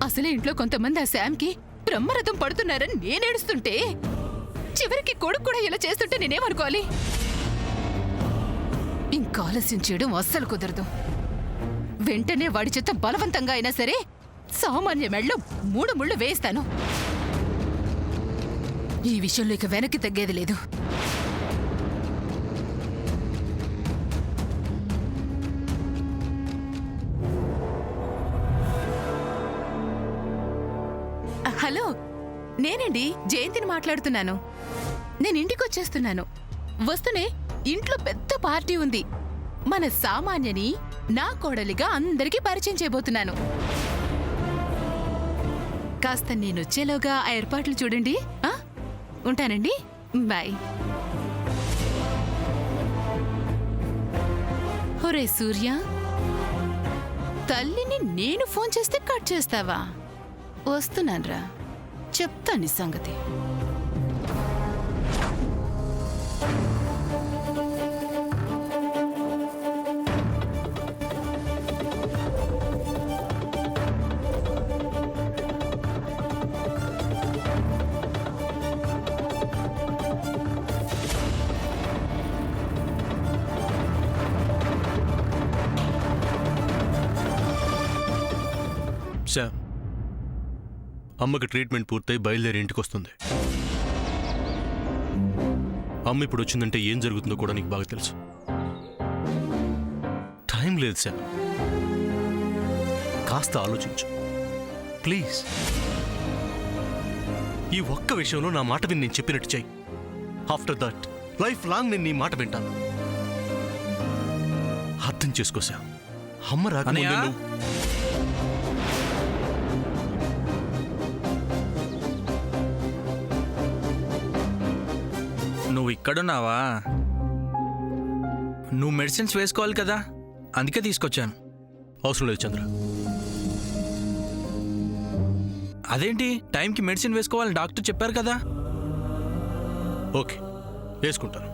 అసలే ఇంట్లో కొంతమంది ఆ శామ్కి బ్రహ్మరథం పడుతున్నారని నేనేడుస్తుంటే చివరికి కొడుకు కూడా ఇలా చేస్తుంటే నేనేమనుకోవాలి? ఇంకా ఆలస్యం చేయడం అస్సలు కుదరదు. వెంటనే వాడి చేత బలవంతంగా అయినా సరే సామాన్య మెడలో 3 ముళ్ళు వేయిస్తాను. ఈ విషయంలో ఇక వెనక్కి తగ్గేది లేదు. హలో, నేనండి జయంతిని మాట్లాడుతున్నాను. నేను ఇంటికి వచ్చేస్తున్నాను. వస్తూనే ఇంట్లో పెద్ద పార్టీ ఉంది. మన సామాన్యని నా కోడలిగా అందరికీ పరిచయం చేయబోతున్నాను. కాస్త నేనొచ్చేలోగా ఆ ఏర్పాట్లు చూడండి. ఉంటానండి, బాయ్. ఒరే సూర్య, తల్లిని నేను ఫోన్ చేస్తే కట్ చేస్తావా? వస్తున్నాన్రా, చెప్తాను నీ సంగతి. సార్, అమ్మకి ట్రీట్మెంట్ పూర్తయి బయలుదేరి ఇంటికి వస్తుంది. అమ్మ ఇప్పుడు వచ్చిందంటే ఏం జరుగుతుందో కూడా నీకు బాగా తెలుసు. టైం లేదు సార్, కాస్త ఆలోచించు ప్లీజ్. ఈ ఒక్క విషయంలో నా మాట విని నేను చెప్పినట్టు చెయ్యి. ఆఫ్టర్ దట్ లైఫ్ లాంగ్ నేను నీ మాట వింటాను. అర్థం చేసుకో సార్. అమ్మ రాకముందే నువ్వు ఇక్కడున్నావా? నువ్వు మెడిసిన్స్ వేసుకోవాలి కదా, అందుకే తీసుకొచ్చాను. అవసరం లేదు చంద్ర. అదేంటి, టైంకి మెడిసిన్ వేసుకోవాలని డాక్టర్ చెప్పారు కదా. ఓకే, వేసుకుంటాను.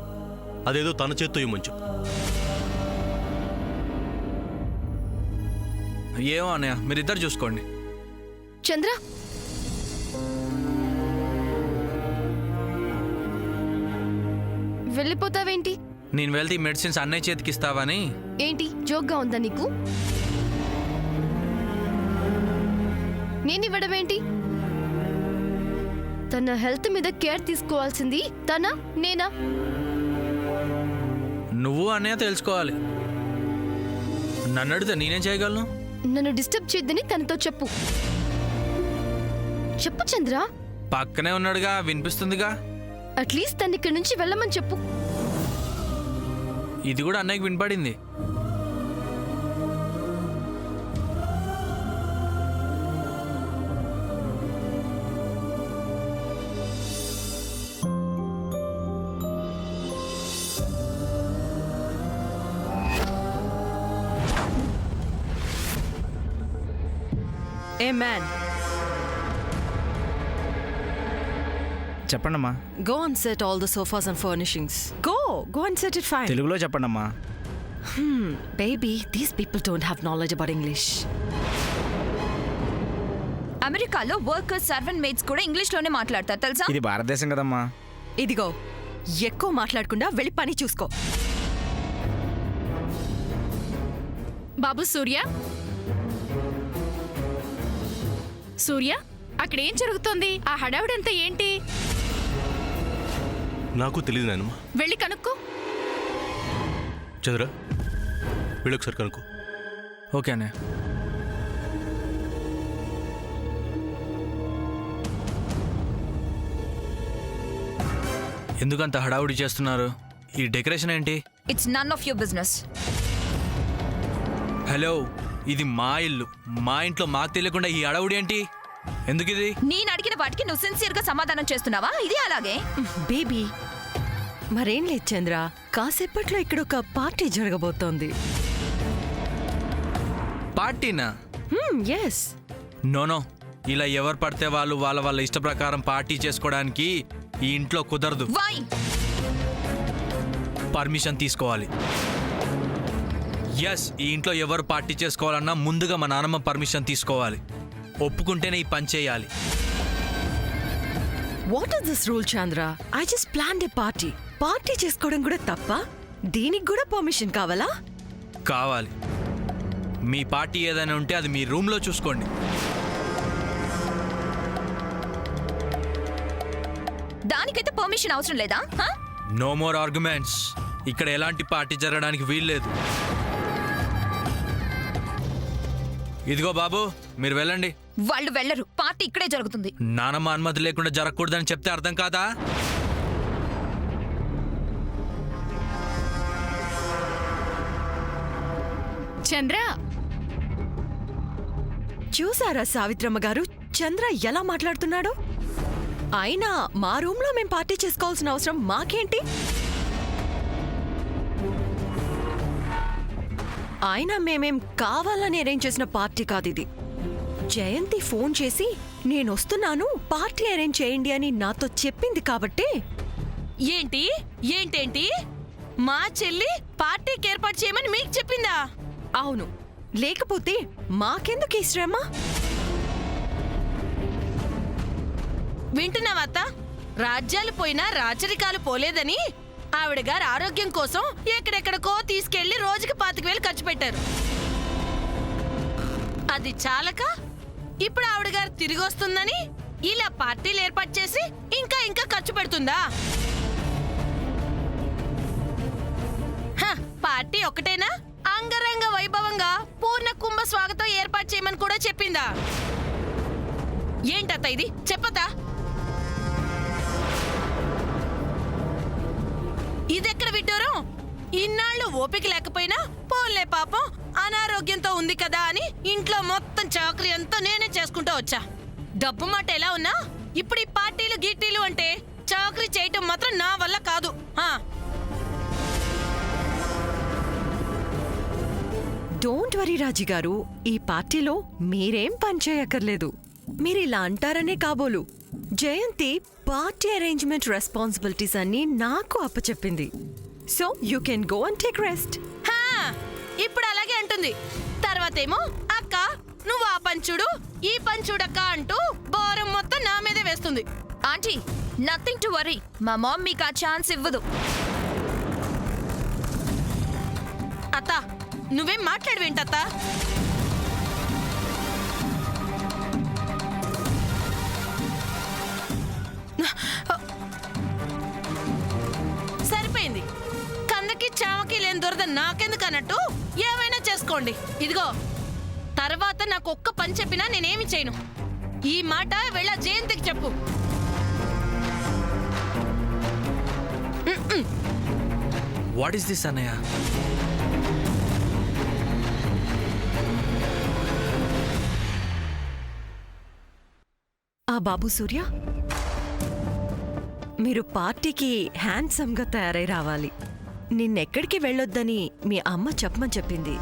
అదేదో తన చేత్తో ఇవ్వమని చెప్పు. ఏమో అన్నయ్య, మీరిద్దరు చూసుకోండి. చంద్ర, వెళ్ళిపోతావేంటి? నేను వెళ్తే ఈ మెడిసిన్స్ అన్నయ్య చేతికి ఇస్తావని. ఏంటి జోక్గా ఉందా నీకు? నేనివ్వడమేంటి? తన హెల్త్ మీద కేర్ తీసుకోవాల్సింది తనా నేనా? నువ్వు అన్నయ్య తెలుసుకోవాలి. నన్ను అడిగితే నేనేం చేయగలను? నన్ను డిస్టర్బ్ చేయొద్దని తనతో చెప్పు. చెప్పు చంద్ర. పక్కనే ఉన్నాడుగా, వినిపిస్తుందిగా. అట్లీస్ట్ తను ఇక్కడి నుంచి వెళ్ళమని చెప్పు. ఇది కూడా అన్నయ్యకి వినపడింది. ఏ మ్యాన్, చెప్పండమ్మా. go and set all the sofas and furnishings. Go and set it fine. తెలుగులో చెప్పండమ్మా. Baby, these people don't have knowledge about English. అమెరికాలో వర్కర్స్, సర్వెంట్ మేట్స్ కూడా ఇంగ్లీష్ లోనే మాట్లాడతారు తెలుసా? ఇది భారతదేశం కదమ్మా. ఇదిగో, ఎక్కువ మాట్లాడకుండా వెళ్ళి పని చూసుకో. బాబు సూర్య, సూర్య, అక్కడేం జరుగుతోంది? ఆ హడావిడంతా ఏంటి? నాకు తెలియదు నాయనమ్మ. వెళ్ళి కనుక్కో. చంద్ర, వీళ్ళొకసారి కనుక్కో. ఓకే అన్నయ్య. ఎందుకంత హడావుడి చేస్తున్నారు? ఈ డెకరేషన్ ఏంటి? It's none of your business. Hello, ఇది మా ఇల్లు. మా ఇంట్లో మాకు తెలియకుండా ఈ హడావుడి ఏంటి? ఎందుకు ఇది? నేను అడిగిన వాటికి నువ్వు సిన్సియర్ గా సమాధానం చేస్తున్నావా? ఇది అలాగే. బేబీ, మరేం లేదు చంద్ర, కాసేపట్లో ఇక్కడ ఒక పార్టీ జరగబోతోంది. పార్టీనా? ఎస్. నో, ఇలా ఎవరు పడితే వాళ్ళు వాళ్ళ ఇష్ట ప్రకారం పార్టీ చేసుకోవడానికి ఈ ఇంట్లో కుదరదు. వై? పర్మిషన్ తీసుకోవాలి. ఎస్, ఈ ఇంట్లో ఎవరు పార్టీ చేసుకోవాలన్నా ముందుగా మా నాన్నమ్మ పర్మిషన్ తీసుకోవాలి. ఒప్పుకుంటేనే ఈ పని చేయాలి. What is this rule Chandra? I just plan A party. Party చేసుకోవడం కూడా తప్ప? దీనికి కూడా పర్మిషన్ కావాలా? కావాలి. మీ పార్టీ ఏదైనా ఉంటే అది మీ రూమ్లో చూసుకోండి. దానికైతే పర్మిషన్ అవసరం లేదా? No more arguments. ఇక్కడ ఎలాంటి పార్టీ జరగడానికి వీల్లేదు. ఇదిగో బాబు, మీరు వెళ్ళండి. వాళ్ళు వెళ్ళరు. పార్టీ ఇక్కడే జరుగుతుంది. నానమ్మ అనుమతి లేకుండా జరగకూడదని చెప్తే అర్థం కాదా? చంద్ర, చూసారా సావిత్రమ్మ గారు చంద్ర ఎలా మాట్లాడుతున్నాడు? అయినా మా రూమ్లో మేం పార్టీ చేసుకోవాల్సిన అవసరం మాకేంటి? అయినా మేమేం కావాలని అరేంజ్ చేసిన పార్టీ కాదు ఇది. జయంతి ఫోన్ చేసి నేనొస్తున్నాను పార్టీ అరేంజ్ చేయండి అని నాతో చెప్పింది కాబట్టే. ఏంటేంటి మా చెల్లి పార్టీకి ఏర్పాటు చేయమని మీకు చెప్పిందా? అవును, లేకపోతే మాకెందుకు ఈ శ్రమ? వింటున్నావత్త? రాజ్యాలు పోయినా రాచరికాలు పోలేదని ఆవిడ గారు ఆరోగ్యం కోసం ఎక్కడెక్కడికో తీసుకెళ్లి రోజుకి 25,000 ఖర్చు పెట్టారు. అది చాలక ఇప్పుడు ఆవిడ గారు తిరిగి వస్తుందని ఇలా పార్టీలు ఏర్పాటు చేసి ఇంకా ఖర్చు పెడుతుందా? పార్టీ ఒకటేనా? అంగరంగ వైభవంగా పూర్ణ కుంభ స్వాగతం ఏర్పాటు చేయమని కూడా చెప్పిందా? ఏంటత్త ఇది? చెప్పతా? ఇదెక్కడ విడ్డూరం? ఇన్నాళ్ళు ఓపిక లేకపోయినా పోలే పాపం అనారోగ్యంతో ఉంది కదా అని ఇంట్లో మొత్తం చాకరీ అంతా నేనే చేసుకుంటూ వచ్చా. డబ్బు మాట ఎలా ఉన్నా ఇప్పుడు ఈ పార్టీలు గీటీలు అంటే చాకరీ చేయటం మాత్రం నా వల్ల కాదు. డోంట్ వరీ రాజీ గారు, ఈ పార్టీలో మీరేం పని చేయక్కర్లేదు. మీరిలా అంటారనే కాబోలు జయంతి పార్టీ అరేంజ్మెంట్ రెస్పాన్సిబిలిటీస్ అన్ని నాకు అప్పచెప్పింది. So you can go and take rest. ఇప్పుడు అలాగే అంటుంది. తర్వాతేమో అక్క నువ్వు ఆ పంచుడు ఈ పంచుడక్క అంటూ భారం మొత్తం నా మీదే వేస్తుంది. Aunty, nothing to worry. మా మామ్ మీకు ఆ ఛాన్స్ ఇవ్వదు. అత్త, నువ్వేం మాట్లాడవేంటత్త? సరిపోయింది. కన్నకి చామకి లేని దొరద నాకెందుకు అన్నట్టు ఏమైనా చేసుకోండి. ఇదిగో, తర్వాత నాకు ఒక్క పని చెప్పినా నేనేమి చేయను. ఈ మాట వెళ్ళ జయంతికి చెప్పు. వాట్ ఈస్ దిస్ అన్నయ్య? ఆ బాబు సూర్య, మీరు పార్టీకి హ్యాండ్సమ్గా తయారై రావాలి. నిన్నెక్కడికి వెళ్ళొద్దని మీ అమ్మ చెప్పమని చెప్పింది.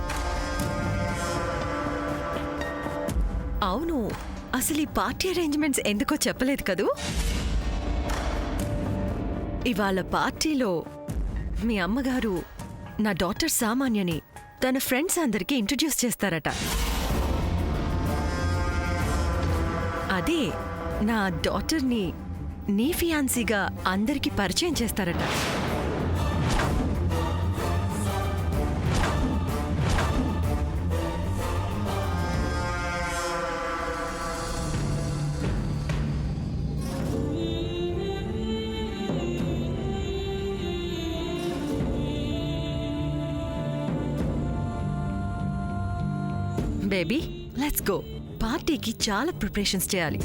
అవును, అసలు ఈ పార్టీ అరేంజ్మెంట్స్ ఎందుకో చెప్పలేదు కదూ? ఇవాళ పార్టీలో మీ అమ్మగారు నా డాటర్ సామాన్యని తన ఫ్రెండ్స్ అందరికీ ఇంట్రడ్యూస్ చేస్తారట. అదే నా డాటర్ని నీ ఫియాన్సీగా అందరికీ పరిచయం చేస్తారట. Baby, let's go. పార్టీకి చాలా ప్రిపరేషన్స్ చేయాలి.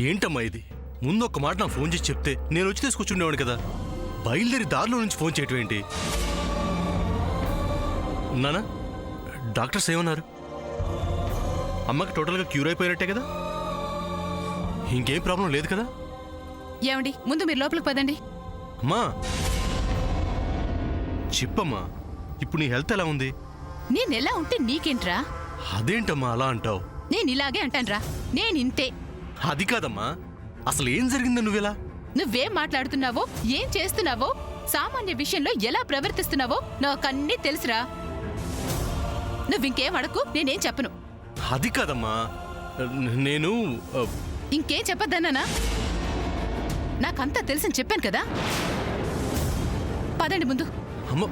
ఏంటమ్మా ఇది? ముందు ఒక మాట నాకు ఫోన్ చేసి చెప్తే నేను వచ్చి తీసుకొచ్చుండేవాడు కదా. బయలుదేరి దారిలో నుంచి ఫోన్ చేయటం ఏంటి? నానా, డాక్టర్స్ ఏమన్నారు? అమ్మకి టోటల్గా క్యూర్ అయిపోయినట్టే కదా? ఇంకేం ప్రాబ్లం లేదు కదా? ఏమండి, ముందు మీరు లోపలికి పదండి. అమ్మా చెప్పమ్మా, ఇప్పుడు నీ హెల్త్ ఎలా ఉంది? నేనెలా ఉంటే నీకేంట్రా? అదేంటమ్మా అలా అంటావు? నేను ఇలాగే అంటానురా. నేనింతే. అది కాదమ్మా, అసలు ఏం జరిగిందో నువ్వెలా? నువ్వేం మాట్లాడుతున్నావో, ఏం చేస్తున్నావో, సామాన్య విషయంలో ఎలా ప్రవర్తిస్తున్నావో నాకన్నీ తెలుసురా. నువ్వింకేం అడకు, నేనేం చెప్పను. అది కాదమ్మా, నేను ఇంకేం చెప్పొద్దన్నానా? నాకంతా తెలుసని చెప్పాను కదా. పదండి ముందు. అమ్మ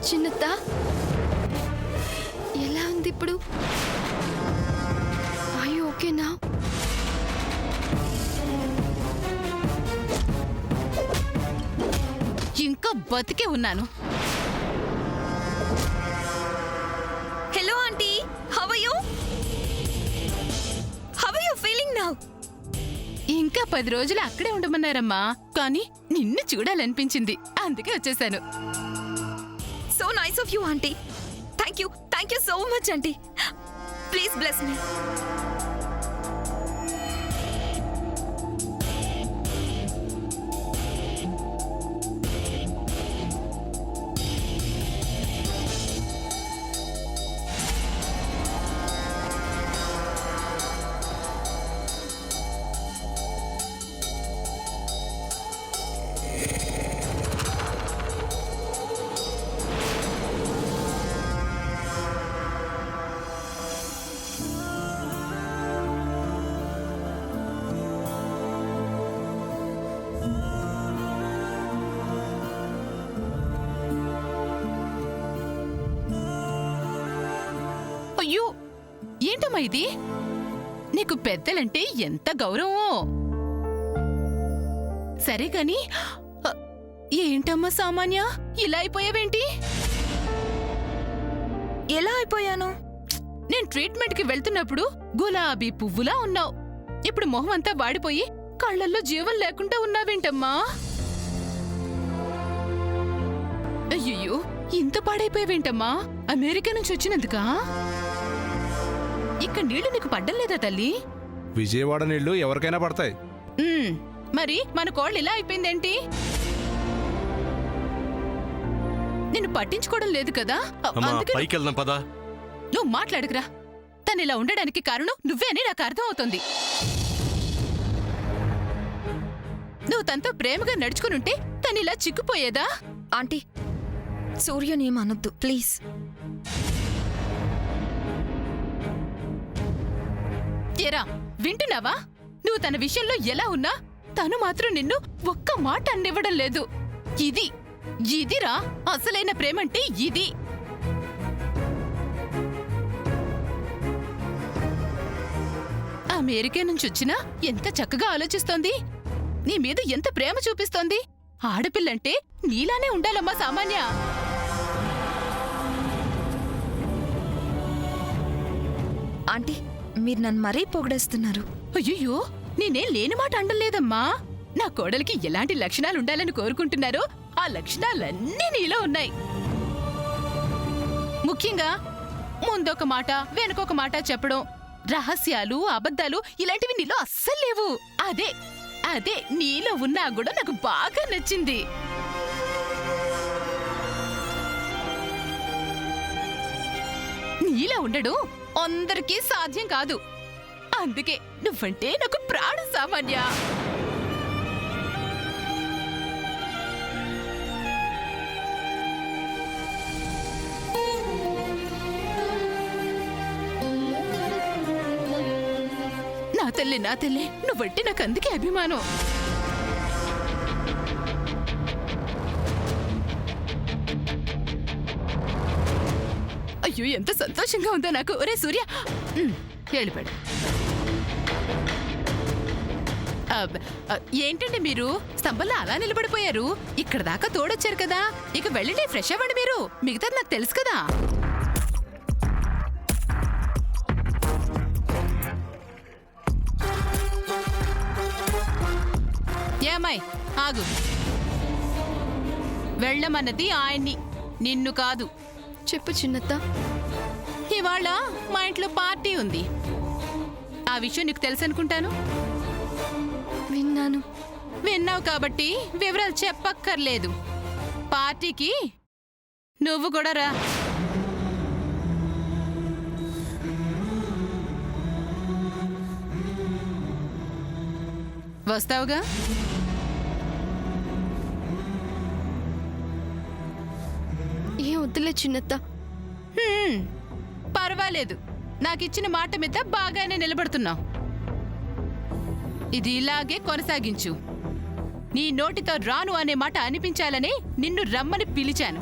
చిన్నత్త ఎలా ఉంది ఇప్పుడు? అయ్యో ఓకేనా? ఇంకా బతికే ఉన్నాను. Hello aunty, how are you? How are you feeling now? ఇంకా 10 రోజులు అక్కడే ఉండమన్నారమ్మా, కానీ నిన్ను చూడాలనిపించింది, అందుకే వచ్చేసాను. So nice of you aunty. Thank you so much aunty. Please bless me. అయ్యో, ఏంటమ్మా ఇది? నీకు పెద్దలంటే ఎంత గౌరవమో. సరే గాని ఏంటమ్మా సామాన్య, ఇలా అయిపోయావేంటి? ఎలా అయిపోయాను? నేను ట్రీట్మెంట్కి వెళ్తున్నప్పుడు గులాబీ పువ్వులా ఉన్నావు. ఇప్పుడు మొహం అంతా వాడిపోయి కళ్ళల్లో జీవం లేకుండా ఉన్నావేంటమ్మా? అయ్యయ్యో, ఇంత పాడైపోయావేంటమ్మా? అమెరికా నుంచి వచ్చినందుకా? ఇక్కడ నీళ్లు నీకు పడ్డం లేదా తల్లి? విజయవాడ నీళ్లు ఎవరికైనా పడతాయి. మరి మన కోళ్ళు ఇలా అయిపోయిందేంటి? నిన్ను పట్టించుకోవడం లేదు కదా, అమ్మా అందుకే పైకి వెళ్దాం పదా. నువ్వు మాట్లాడుకురా. తను ఇలా ఉండడానికి కారణం నువ్వే అని నాకు అర్థం అవుతుంది. నువ్వు తనతో ప్రేమగా నడుచుకునుంటే తను ఇలా చిక్కుపోయేదా? Aunty, సూర్యని ఏమనొద్దు please. ఏరా, వింటున్నావా? నువ్వు తన విషయంలో ఎలా ఉన్నా తను మాత్రం నిన్ను ఒక్క మాట అన్నివ్వడం లేదు. ఇదిరా అసలైన ప్రేమంటే ఇది. అమెరికా నుంచి వచ్చినా ఎంత చక్కగా ఆలోచిస్తోంది, నీ మీద ఎంత ప్రేమ చూపిస్తోంది. ఆడపిల్లంటే నీలానే ఉండాలమ్మా సామాన్య. ఆంటీ, మీరు నన్ను మరీ పొగడేస్తున్నారు. అయ్యో, నేనేం లేని మాట అండలేదమ్మా. నా కోడలికి ఎలాంటి లక్షణాలు ఉండాలని కోరుకుంటున్నారో ఆ లక్షణాలన్నీ నీలో ఉన్నాయి. ముఖ్యంగా ముందొక మాట వెనుకొక మాట చెప్పడం, రహస్యాలు అబద్ధాలు ఇలాంటివి నీలో అస్సలు లేవు. అదే నీలో ఉన్నా కూడా నాకు బాగా నచ్చింది. నీలా ఉండడం అందరికీ సాధ్యం కాదు. అందుకే నువ్వంటే నాకు ప్రాణం సామాన్య. నా తల్లి నువ్వంటే నాకు అందుకే అభిమానం. అయ్యో ఎంత సంతోషంగా ఉందో నాకు. ఒరే సూర్య వెళ్ళిపోయాడు. ఏంటండి మీరు స్తంభంలో అలా నిలబడిపోయారు? ఇక్కడ దాకా తోడొచ్చారు కదా, ఇక వెళ్ళండి, ఫ్రెష్ అవ్వండి. మీరు మిగతాది నాకు తెలుసు కదా. ఏమాయ్ ఆగు. వెళ్ళమన్నది ఆయన్ని, నిన్ను కాదు. చెప్పు చిన్నత్త. ఇవాళ మా ఇంట్లో పార్టీ ఉంది. ఆ విషయం నీకు తెలుసు అనుకుంటాను. విన్నాను. విన్నావు కాబట్టి వివరాలు చెప్పక్కర్లేదు. పార్టీకి నువ్వు కూడా రా. వస్తావుగా? ఏం వద్దులే చిన్నత్త. పర్వాలేదు, నాకిచ్చిన మాట మీద బాగానే నిలబడుతున్నావు. ఇది ఇలాగే కొనసాగించు. నీ నోటితో రాను అనే మాట అనిపించాలని నిన్ను రమ్మని పిలిచాను.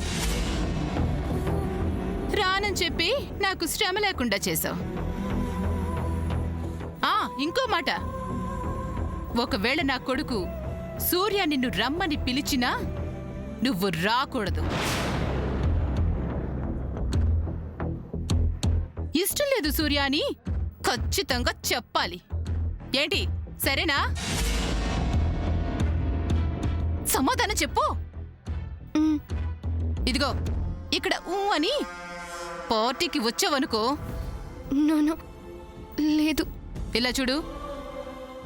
రానని చెప్పి నాకు శ్రమ లేకుండా చేశావు. ఇంకో మాట, ఒకవేళ నా కొడుకు సూర్య నిన్ను రమ్మని పిలిచినా నువ్వు రాకూడదు. ఇష్టం లేదు సూర్య అని ఖచ్చితంగా చెప్పాలి. ఏంటి, సరేనా? సమాధానం చెప్పు. ఇదిగో ఇక్కడ అని పార్టీకి వచ్చావనుకో. నో లేదు. ఇలా చూడు,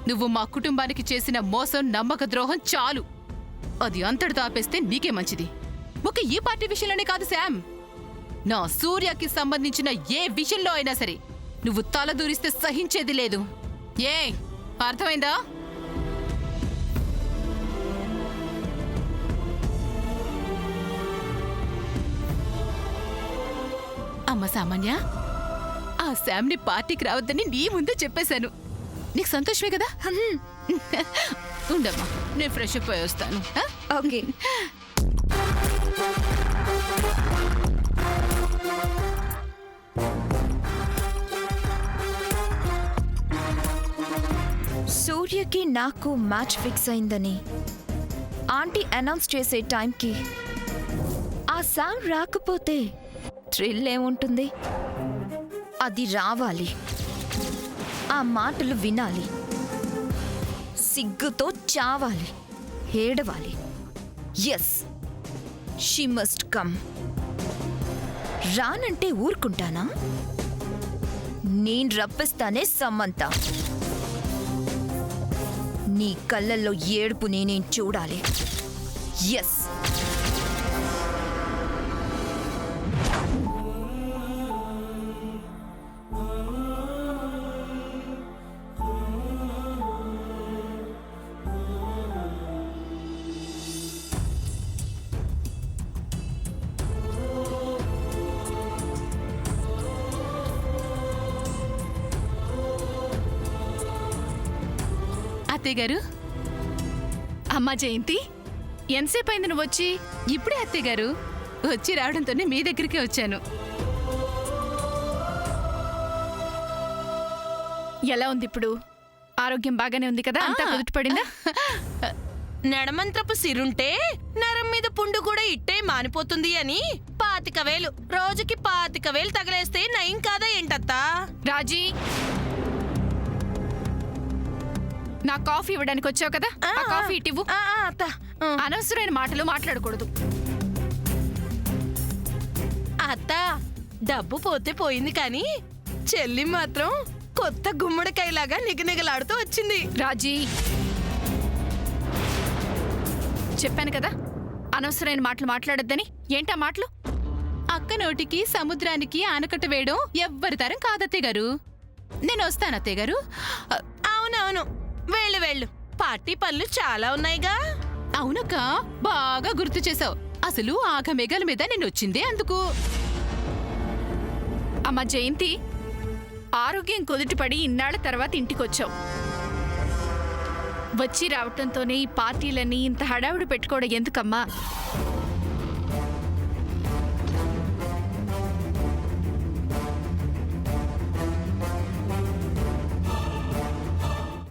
నువ్వు మా కుటుంబానికి చేసిన మోసం, నమ్మక ద్రోహం చాలు. అది అంతటితో ఆపేస్తే నీకే మంచిది. ఒక ఈ పార్టీ విషయంలోనే కాదు శామ్, నా సూర్యకి సంబంధించిన ఏ విషయంలో అయినా సరే నువ్వు తలదూరిస్తే సహించేది లేదు. ఏ అర్థమైందా? అమ్మ సామాన్య, ఆ శామ్ని పార్టీకి రావద్దని నీ ముందే చెప్పేశాను. నీకు సంతోషమే కదా? ఉండమ్మా, నేను ఫ్రెష్ అప్ అయి వస్తాను. ఓకే. సూర్యకి నాకు మ్యాచ్ ఫిక్స్ అయిందని ఆంటీ అనౌన్స్ చేసే టైంకి ఆ సాంగ్ రాకపోతే థ్రిల్ ఏముంటుంది? అది రావాలి, ఆ మాటలు వినాలి, సిగ్గుతో చావాలి, ఏడవాలి. Yes, she must come. రానంటే ఊరుకుంటానా? నేను రప్పిస్తానే సమంత. నీ కళ్ళల్లో ఏడుపు నేనేం చూడాలి. ఎస్. అత్తయ్య గారు. అమ్మా జయంతి, ఎంతసేపు అయింది నువ్వు వచ్చి? ఇప్పుడే అత్తయ్య గారు. వచ్చి రావడంతోనే మీ దగ్గరికే వచ్చాను. ఎలా ఉంది ఇప్పుడు? ఆరోగ్యం బాగానే ఉంది కదా? అంతా కుదుట పడిందా? నడమంత్రపు సిరుంటే నరం మీద పుండు కూడా ఇట్టే మానిపోతుంది అని 25,000 రోజుకి 25,000 తగలేస్తే నయం కాదా ఏంటత్తా? రాజీ, నా కాఫీ ఇవ్వడానికి వచ్చావు కదా, ఆ కాఫీ ఇటివ్వు. అత్త, అనవసరమైన మాటలు మాట్లాడకూడదు. అత్త, డబ్బు పోతే పోయింది కానీ చెల్లి మాత్రం కొత్త గుమ్మడికాయలాగా నిగనిగలాడుతూ వచ్చింది. రాజీ, చెప్పాను కదా అనవసరమైన మాటలు మాట్లాడొద్దని. ఏంటా మాటలు? అక్క నోటికి సముద్రానికి ఆనకట్ట వేయడం ఎవ్వరి తరం కాదత్తయ్య గారు. నేను వస్తాను అత్తయ్య గారు. అవునవును, వెళ్ళు వెళ్ళు, పార్టీ పనులు చాలా ఉన్నాయిగా. అవునక్క, బాగా గుర్తు చేసావు. అసలు ఆగమేఘాల మీద నేను వచ్చిందే అందుకు. అమ్మ జయంతి, ఆరోగ్యం కుదుటపడి ఇన్నాళ్ల తర్వాత ఇంటికొచ్చావు. వచ్చి రావటంతోనే ఈ పార్టీలన్నీ ఇంత హడావుడి పెట్టుకోవడం ఎందుకమ్మా?